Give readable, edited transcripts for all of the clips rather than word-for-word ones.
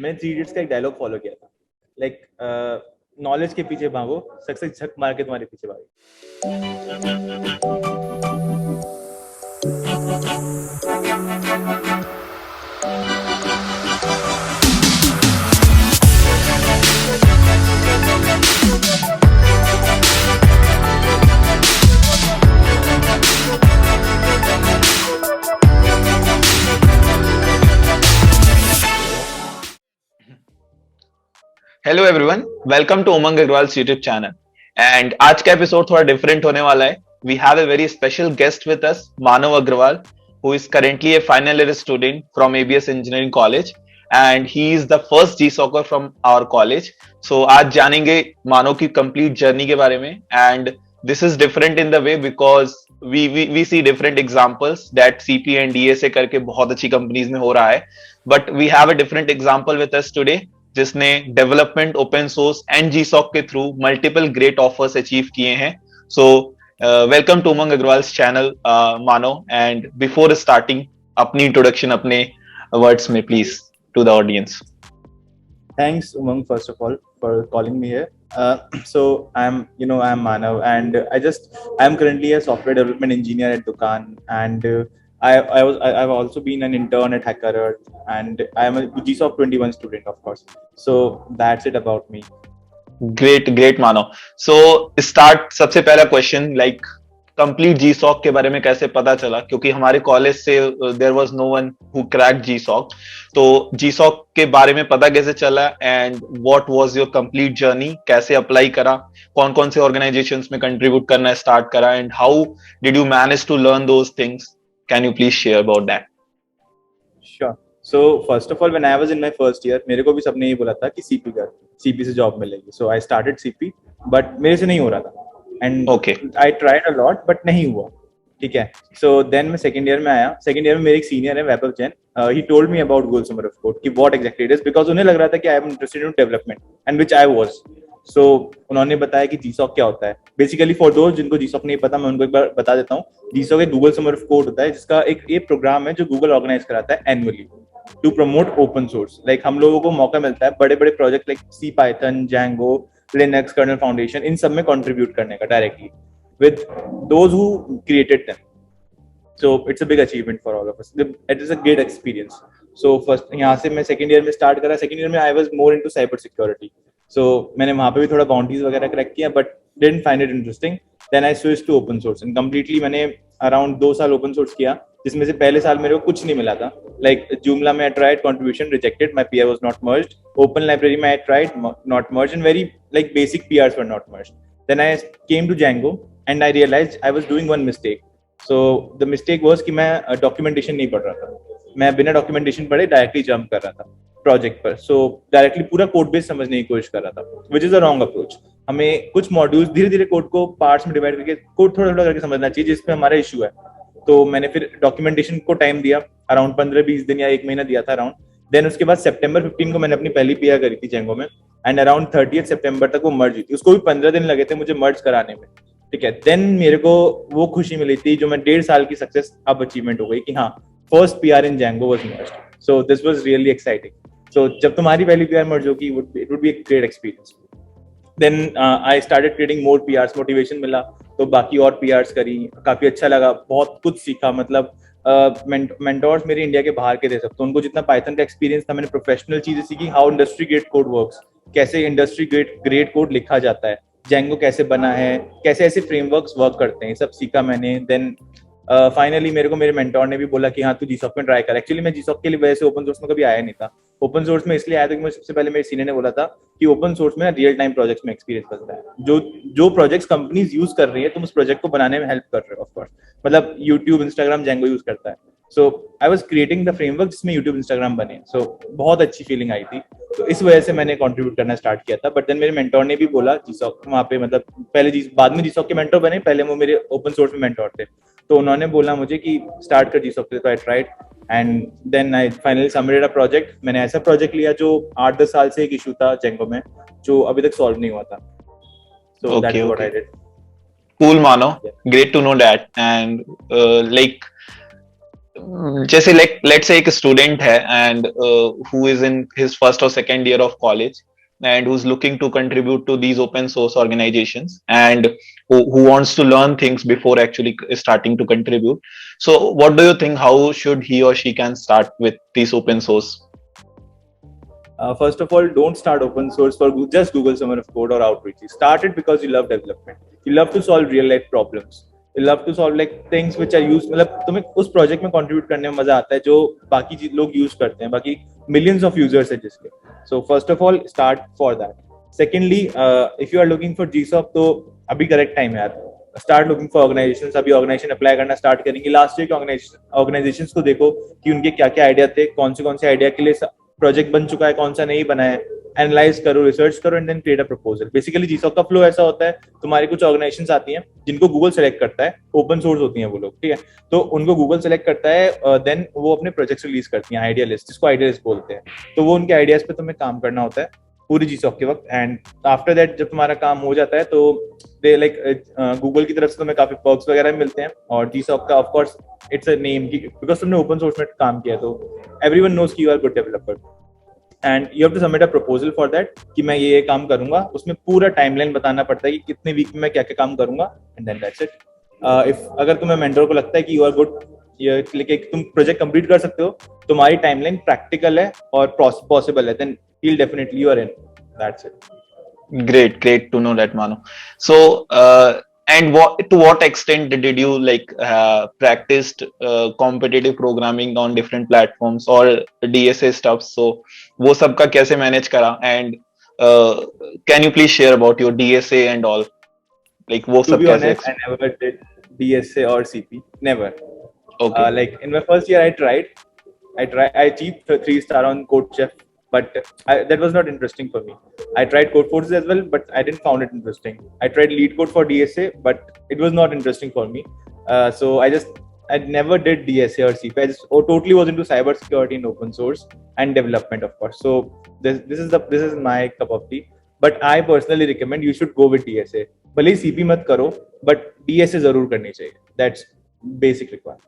मैंने three idiots का एक डायलॉग फॉलो किया था, लाइक नॉलेज के पीछे भागो, सक्सेस झक मार के तुम्हारे पीछे भागेगी। Hello everyone, welcome to Umang Agarwal YouTube channel. And आज का एपिसोड थोड़ा डिफरेंट होने वाला है। We have a very special guest with us, Manav Agarwal, who is currently a final year student from ABS Engineering College, and he is the first GSOCer from our college. So आज जानेंगे मानव की complete journey के बारे में, and this is different in the way because we see different examples that CP and DSA करके बहुत अच्छी companies में हो रहा है, but we have a different example with us today जिसने development, open source and GSoC के through multiple great offers achieve किए हैं। So welcome to Umang Agarwal's channel Manav, and before starting अपनी इंट्रोडक्शन अपने वर्ड्स में please to the audience. Thanks, Umang, first of all, for calling me here. So I'm Manav, and I'm currently a software development engineer at Dukaan, and I've also been an intern at HackerEarth, and I'm a GSOC 21 student, of course. So that's it about me. Great Manav. So start, सबसे पहला question, like complete जीसॉक के बारे में कैसे पता चला? क्योंकि हमारे कॉलेज से there was no one who cracked GSoC, तो जीसॉक के बारे में पता कैसे चला and what was your complete journey? कैसे अप्लाई करा, कौन कौन से ऑर्गेनाइजेशंस में कंट्रीब्यूट करना स्टार्ट करा, and how did you manage to learn those things? Can you please share about that? Sure. So first of all, when I was in my first year, मेरे को भी सबने ये बोला था कि सीपी कर, सीपी से जॉब मिलेगी. So I started CP, but मेरे से नहीं हो रहा था. And Okay. I tried a lot, but नहीं हुआ. ठीक है. So then मैं second year में आया. Second year में मेरे एक senior है, वैभव Jain. He told me about Goal Summer of Code, कि what exactly it is, because उन्हें लग रहा था कि I am interested in development, and which I was. So उन्होंने बताया कि GSOC क्या होता है. Basically for those जिनको GSOC नहीं पता, मैं उनको एक बार बता देता हूँ. GSOC एक Google Summer of Code होता है, जिसका एक प्रोग्राम है जो Google ऑर्गेनाइज कराता है annually to promote open source. Like हम लोगों को मौका मिलता है बड़े बड़े project like CPython, Django, Linux kernel foundation, इन सब में कंट्रीब्यूट करने का directly with those who created them. So it's a big achievement for all of us. It is a great experience. So first यहाँ से मैं second year में start करा. Second year में I was more into cyber security. So मैंने वहाँ पे भी थोड़ा bounties वगैरह क्रैक किया, but didn't find it interesting. Then I switched to open source and completely मैंने around 2 साल open source किया, जिसमें से पहले साल मेरे को कुछ नहीं मिला था. Like Joomla में I tried, contribution rejected, my PR was not merged. Open Library में I tried, not merged, and very like basic PRs were not merged. Then I came to Django and I realized I was doing one mistake. So the mistake was कि मैं documentation नहीं पढ़ रहा था. मैं बिना documentation पढ़े directly jump कर रहा था प्रोजेक्ट पर. So डायरेक्टली पूरा कोड बेस समझने की कोशिश कर रहा था, which is a wrong approach. हमें कुछ मॉड्यूल्स धीरे धीरे कोड को पार्ट्स में डिवाइड करके कोड थोड़ा थोड़ा करके समझना चाहिए, जिसपे हमारा इशू है. तो मैंने फिर डॉक्यूमेंटेशन को टाइम दिया, अराउंड 15-20 दिन या 1 महीना दिया था अराउंड. देन उसके बाद September 15 को मैंने अपनी पहली पीआर करी थी जेंगो में, एंड अराउंड 30 सितंबर तक वो मर्ज हुई थी. उसको भी 15 दिन लगे थे मुझे मर्ज कराने में. ठीक है. देन मेरे को वो खुशी मिली थी जो मैं 1.5 साल की सक्सेस अब अचीवमेंट हो गई कि हाँ, first PR in Django was merged. So this was really exciting. So जब तुम्हारी पहली पीआर मर्ज होगी, it would be a great experience. Then I started creating more PRs. Motivation मिला तो बाकी और पीआर्स करी. काफी अच्छा लगा, बहुत कुछ सीखा. मतलब मेंटोर्स मेरे इंडिया के बाहर के थे सब, तो उनको जितना पाइथन का एक्सपीरियंस था, मैंने प्रोफेशनल चीजें सीखी. How industry grade code works, कैसे इंडस्ट्री ग्रेड कोड लिखा जाता है, जेंगो कैसे बना है, कैसे ऐसे फ्रेमवर्क्स वर्क करते हैं, सब सीखा मैंने. देन फाइनली मेरे को मेरे मेंटोर ने भी बोला कि हाँ, तू जीसॉक में ट्राई कर. एक्चुअली मैं जीसॉक के लिए वजह से ओपन सोर्स में कभी आया नहीं था. ओपन सोर्स में इसलिए आया था कि मुझे सबसे पहले मेरे सीनियर ने बोला था कि ओपन सोर्स में रियल टाइम प्रोजेक्ट्स में एक्सपीरियंस बनता है. जो प्रोजेक्ट्स कंपनीज यूज कर रही है, तुम उस प्रोजेक्ट को बनाने में हेल्प कर रहे हो. ऑफ कोर्स मतलब यूट्यूब, इंस्टाग्राम जेंगो यूज करता है. So I was creating the framework जिसमें यूट्यूब, इंस्टाग्राम बने. सो बहुत अच्छी फीलिंग आई थी. तो इस वजह से मैंने कंट्रीब्यूट करना स्टार्ट किया था. बट देन मेरे मेंटोर ने भी बोला जीसॉक वहाँ पे, मतलब पहले बाद में जीसॉक के मेंटोर बने, पहले वो मेरे ओपन सोर्स में मेंटोर थे. तो उन्होंने बोला मुझे कि स्टार्ट कर जीसॉक से. तो I tried and then I finally submitted a project. मैंने ऐसा प्रोजेक्ट लिया जो 8-10 साल से एक इशू था जेंगो में, जो अभी तक सॉल्व नहीं हुआ था. So that's what I did. Cool, Mano. Great to know that. And like जैसे let's say एक student है and who is in his first or second year of college and who's looking to contribute to these open source organizations and who wants to learn things before actually starting to contribute. So what do you think, how should he or she can start with these open source? First of all, don't start open source for just Google Summer of Code or Outreach. Start it because you love development. You love to solve real life problems. You love to solve like things which are used. मतलब तुम्हें उस project में contribute करने में मजा आता है जो बाकी लोग use करते हैं, बाकी millions of users है जिसके. So first of all, start for that. Secondly, if you are looking for GSOC तो अभी correct time है यार. Start looking for organizations. अभी organization apply करना start करेंगे. Last year के organizations को देखो कि उनके क्या क्या idea थे, कौन से idea के लिए प्रोजेक्ट बन चुका है, कौन सा नहीं बना है, एनालाइज करो, रिसर्च करो and then create a proposal. Basically GSoC का फ्लो ऐसा होता है, तुम्हारी कुछ ऑर्गेनाइजेशंस आती हैं जिनको गूगल सेलेक्ट करता है, ओपन सोर्स होती हैं वो लोग, ठीक है, तो उनको गूगल सेलेक्ट करता है, देन वो अपने प्रोजेक्ट्स रिलीज करती हैं, आइडिया लिस्ट, जिसको आइडिया लिस्ट बोलते हैं. तो वो उनके आइडियाज पे तुम्हें काम करना होता है पूरी जीसॉक के वक्त. एंड आफ्टर दैट जब तुम्हारा काम हो जाता है तो दे लाइक गूगल की तरफ से तुम्हें काफी पर्क्स वगैरह मिलते हैं. और जीसॉक का of course it's a name की बिकॉज तुमने ओपन सोर्स में काम किया तो एवरीवन नोज कि you are good developer. And you have to submit a proposal for that कि मैं ये काम करूंगा. उसमें पूरा टाइमलाइन बताना पड़ता है कि कितने वीक में मैं क्या क्या काम करूंगा and then that's it. If अगर तुम्हें मेंटर को लगता है कि यू आर गुड, ये तुम प्रोजेक्ट कंप्लीट कर सकते हो, तुम्हारी टाइमलाइन प्रैक्टिकल है और पॉसिबल है, then he will definitely you are in. That's it. Great to know that, Manu. So and to what extent did you like practiced competitive programming on different platforms or DSA stuff? So वो सब का कैसे manage करा? And can you please share about your DSA and all? Like वो To सब be कैसे? honest, I never did DSA or CP. Never. Okay. Like in my first year, I achieved 3-star on CodeChef, but that was not interesting for me. I tried Codeforces as well, but I didn't found it interesting. I tried LeetCode for DSA, but it was not interesting for me. So I never did DSA or CP. I just totally was into cybersecurity and open source and development, of course. So this is my cup of tea. But I personally recommend you should go with DSA. भले ही CP मत करो, but DSA जरूर करनी चाहिए. That's basic requirement.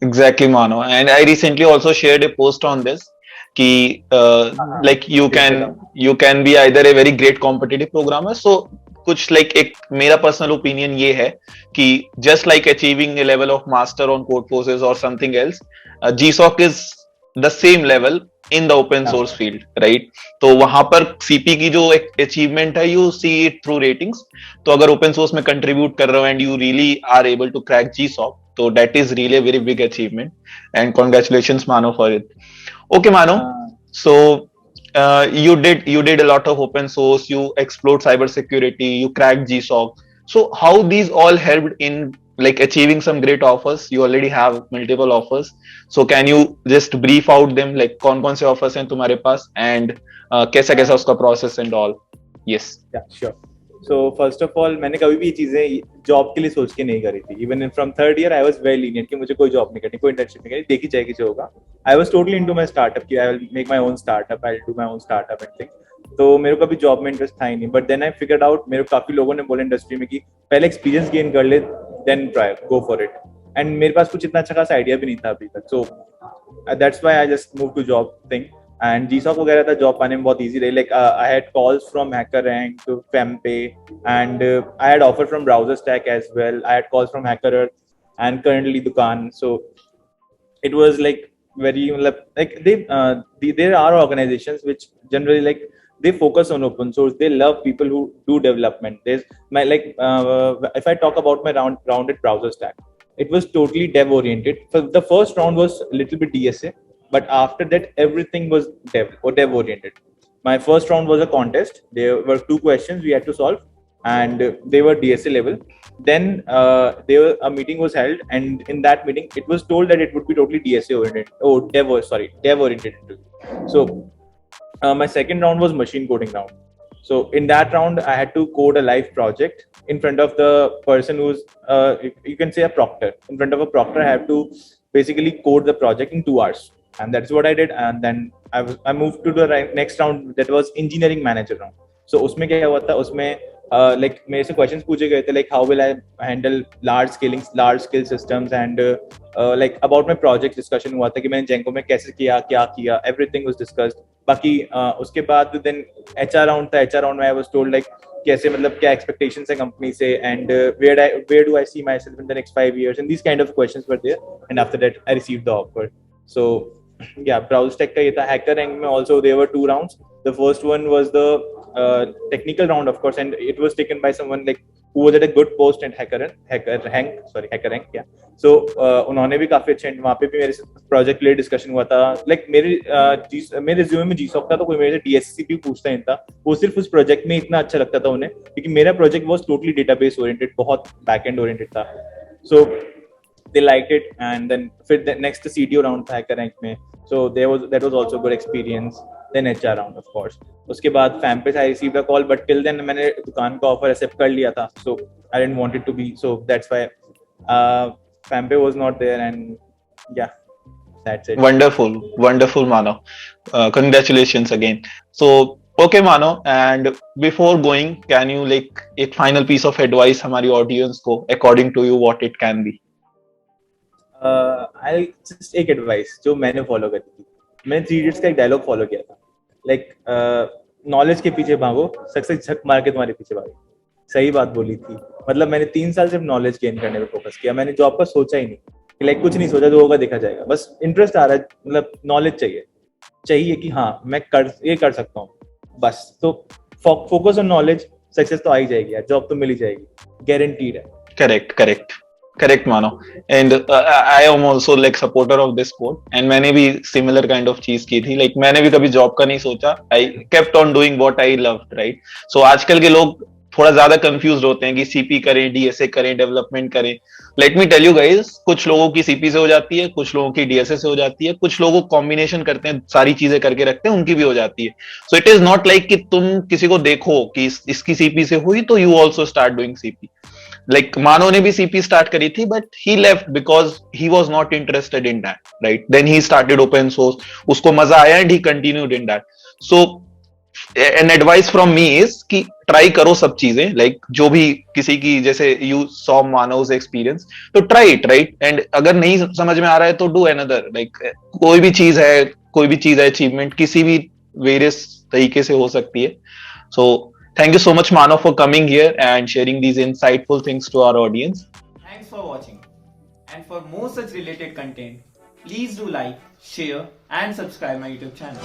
Exactly, Mano. And I recently also shared a post on this. कि like you can be either a very great competitive programmer. So कुछ like एक मेरा personal opinion ये है कि just like achieving a level of master on Codeforces or something else, GSOC is the same level in the open source field, right? तो वहां पर CP की जो एक achievement है, you see it through ratings. तो अगर open source में contribute कर रहे हो and you really are able to crack GSOC, so that is really a very big achievement. And congratulations, Mano, for it. Okay, Manu. So you did a lot of open source. You explored cybersecurity. You cracked GSOC. So how these all helped in like achieving some great offers? You already have multiple offers. So can you just brief out them like कौन से offers हैं तुम्हारे पास and कैसा उसका process and all? Yes. Yeah, sure. So first of all, मैंने कभी भी ये चीजें जॉब के लिए सोच के नहीं करी थी. Even from third year, I was very lenient कि मुझे कोई जॉब नहीं करनी, कोई इंटर्नशिप नहीं करनी, देखी जाएगी जो होगा. I was totally into my startup कि I will make my own startup, I'll do my own startup and thing. तो मेरे को कभी जॉब में इंटरेस्ट था ही नहीं. But then I figured out, मेरे को काफी लोगों ने बोला इंडस्ट्री में कि पहले एक्सपीरियंस गेन कर ले, then try, go for it. And मेरे पास कुछ इतना अच्छा खासा आइडिया भी नहीं था अभी तक. So that's why I just moved to job thing. And GSOC वगैरह था, जॉब पाने में बहुत easy रही. Like I had calls from HackerRank to FemPay, and I had offer from BrowserStack as well. I had calls from HackerEarth and currently Dukaan. So it was like very like there are organizations which generally like they focus on open source. They love people who do development. There's my like if I talk about my round at BrowserStack, it was totally dev oriented. So the first round was a little bit DSA. But after that, everything was dev oriented. My first round was a contest. There were 2 questions we had to solve, and they were DSA level. Then a meeting was held, and in that meeting, it was told that it would be totally DSA oriented. Dev oriented. So my second round was machine coding round. So in that round, I had to code a live project in front of the person who's you can say a proctor. In front of a proctor, I have to basically code the project in 2 hours. And that's what I did. And then I moved to the next round, that was engineering manager round. So उसमें क्या हुआ था, उसमें like मेरे से questions पूछे गए थे like how will I handle large scale systems and like about my project discussion हुआ था कि मैंने जेंको में कैसे किया, क्या किया, एवरीथिंग वाज डिस्कस्ड. बाकी उसके बाद देन एचआर राउंड था. एचआर राउंड में आई वाज टोल्ड लाइक कैसे मतलब क्या एक्सपेक्टेशंस है कंपनी से and where do I see myself in the next 5 years and these kind of questions were there and after that I received the offer. So yeah, BrowserTech का ये था. HackerRank में also there were 2 rounds. The first one was the technical round of course, and it was taken by someone like who was at a good post at HackerRank. Yeah. So उन्होंने भी काफी अच्छे, वहाँ पे भी मेरे से प्रोजेक्ट के लिए डिस्कशन हुआ था. लाइक मेरे रिज्यूमे में GSOC था तो कोई मेरे से DSC भी पूछता नहीं था. वो सिर्फ उस प्रोजेक्ट में इतना अच्छा लगता था उन्हें क्योंकि मेरा project was totally database oriented, बहुत बैकएंड ओरिएंटेड था. So they liked it and then फिर the next CTO round था HackerRank में. So that was also good experience. Then HR round of course. उसके बाद FAMPay I received a call but till then मैंने दुकान का offer accept कर लिया था. So I didn't want it to be, so that's why FAMPay was not there and yeah, that's it. Wonderful Mano. Congratulations again. So okay Mano, and before going, can you like एक final piece of advice हमारी audience को according to you what it can be? I'll just एक advice जो मैंने follow करी थी. मैंने 3 Idiots का एक डायलॉग फॉलो किया था लाइक नॉलेज के पीछे भागो, सक्सेस झक मार के तुम्हारे पीछे भागो. सही बात बोली थी. मतलब मैंने 3 साल सिर्फ नॉलेज गेन करने पे फोकस किया. मैंने जॉब का सोचा ही नहीं कि लाइक कुछ नहीं सोचा, जो होगा देखा जाएगा. बस इंटरेस्ट आ रहा है, मतलब नॉलेज चाहिए कि हाँ मैं ये कर सकता हूँ बस. तो फोकस ऑन नॉलेज, सक्सेस तो आ ही जाएगी यार, जॉब तो मिल ही जाएगी, गारंटीड है. Correct Mano, and I am also like supporter of this quote, and मैंने भी similar kind of चीज की थी. like मैंने भी कभी जॉब का नहीं सोचा. I kept on doing what I loved, right? So आजकल के लोग थोड़ा ज्यादा कंफ्यूज होते हैं कि सीपी करें, डीएसए करें, डेवलपमेंट करें. Let me tell you guys, कुछ लोगों की सीपी से हो जाती है, कुछ लोगों की डीएसए से हो जाती है, कुछ लोगों कॉम्बिनेशन करते हैं, सारी चीजें करके रखते हैं, उनकी भी हो जाती है. So it is not like कि तुम किसी को देखो कि इसकी सीपी से हुई तो you also start doing CP. Like Manav ने भी सीपी स्टार्ट करी थी but he left because he was not interested in that, right? Then he started open source, उसको मजा आया and he continued in that. So an advice from me is कि try करो सब चीजें. लाइक जो भी किसी की, जैसे यू सॉ मानव's एक्सपीरियंस, तो ट्राई इट, राइट? एंड अगर नहीं समझ में आ रहा है तो डू अनदर. लाइक कोई भी चीज है अचीवमेंट किसी भी वेरियस तरीके से हो सकती है. सो thank you so much Mano for coming here and sharing these insightful things to our audience. Thanks for watching, and for more such related content, please do like, share and subscribe my YouTube channel.